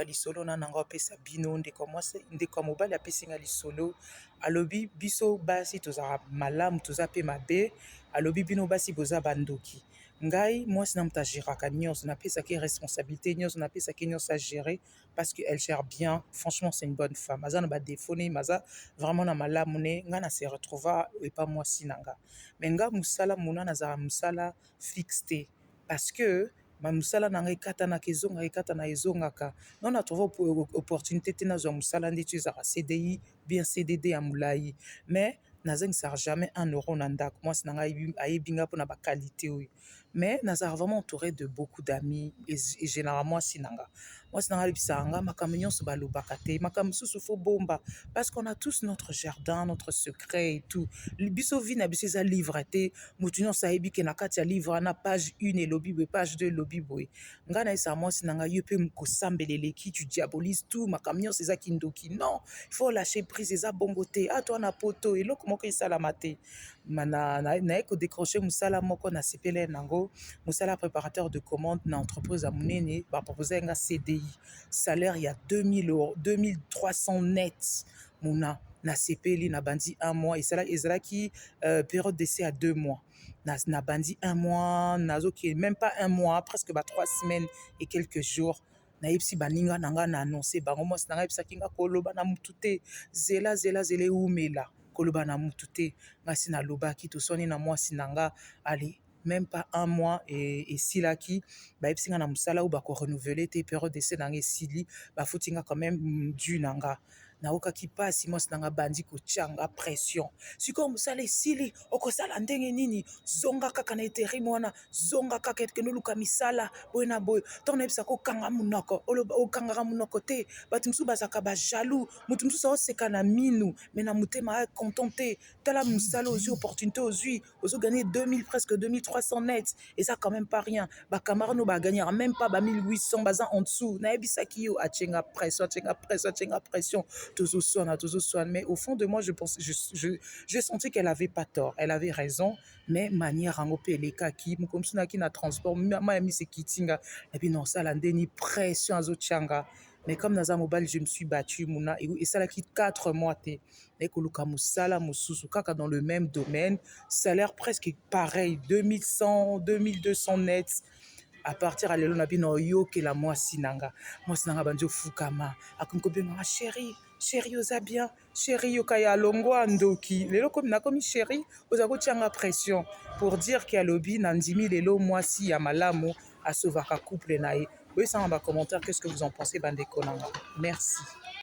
lisolo na nanga opesa bino ndeko mobali apesinga lisolo alobi biso basi tozala malamu toza pe mabe alobi bino basi boza bandoki ngai mwasi na moto agéraka nyonso napesaki responsabilité nyonso napesaki nyonso à gérer parce que elle gère bien. Franchement c'est une bonne femme aza na badefo ne maza vraiment na malamu ne ngai na se retrouva epa mwasi na nga mais nga mosala mona nazala mosala fixe te parce que musala na ngai ekatanaka ezongaka non na trouva opportunité te nazwa mosala ndeti ezaka CDI bien CDD ya molai mais nazengisaka jamais 1 euro na ndako mwasi na ngai ayebi nga mpona bakalite oyo mais nazalaka vraiment entouré de beaucoup d'amis egénéralement mwasi na nga alebisaka nga makambo nyonso balobaka te makambo mosusu fo bomba parce qu'on a tous notre jardin notre secret et tout biso vi na biso eza livre te motu nyonso ayebi ke na kati ya livre na page 1 elobi boye page 2 elobi boye ngai nayesaka mwasi na ngai yo mpe kosambela eleki tu diabolise tout makambo nyonso eza kindoki non il faut lâcher prise eza bongo te to na poto eloko moko esalama te naye kodécroche mosala moko nasepele nango mosala préparateur de commande na entreprise ya monene bapropose nga CDI salaire ya 2000 euros 2300 net mona nasepeli na bandi 1 mois ezalaki période d'essai à 2 mois na bandi 1 mois nazoki même pas 1 mois presque 3 semaines et quelques jours nayebisi baninga na nga na annonce bango mwasi na ngai yebisaki nga koloba na mutu te zela eumela koloba na mutu te ngasi nalobaki tosoni na mwasi na nga ale même pas 1 mois esilaki bayebisi nga na mosala oyo bakorenouveler te période d'essai na nga esili bafuti nga quand même du na nga naokaki mpasi mwasi na nga bandi kotianga pression sikoyo mosala esili okosala ndenge nini zonga kaka na eterime wana zonga kaka ekende oluka misala boye na boye ntango nayebisaka okanga monoko okangaka monoko te bato mosusu bazalaka bajaloux motu mosusu aoseka na minu me na motema acontent te tala mosala ozwi opportunité ozwi ozoganye 2000 presque 2300 net eza quand même pas rien bacamarade no bagagnaka même pas ba 1800 baza en dessous nayebisaki yo atienga pression tozoswana mais au fond de moi je sentais qu'elle avait pas tort elle avait raison mais manière yango mpe elekaki mokomisi naki na transport mama ya misi ekitinga epuis na osala ndeni pression azotianga mais comme naza mobile je me suis battu mona esalaki 4 mois te ekoluka mosala mosusu kaka dans le même domaine salaire presque pareil 2100 2200 net à partir ya lelo na bino oyokela mwasi nanga bandi ofukama akomi kobengaka chéri oza bien chéri yoka ya longwa ndoki lelo nakomi chéri oza kotianga pression pour dire ke alobi na ndimi lelo mwasi ya malamu asovaka couple na ye boyesanga bacommentaire qu'est-ce que vous en pensez bandeko nanga merci.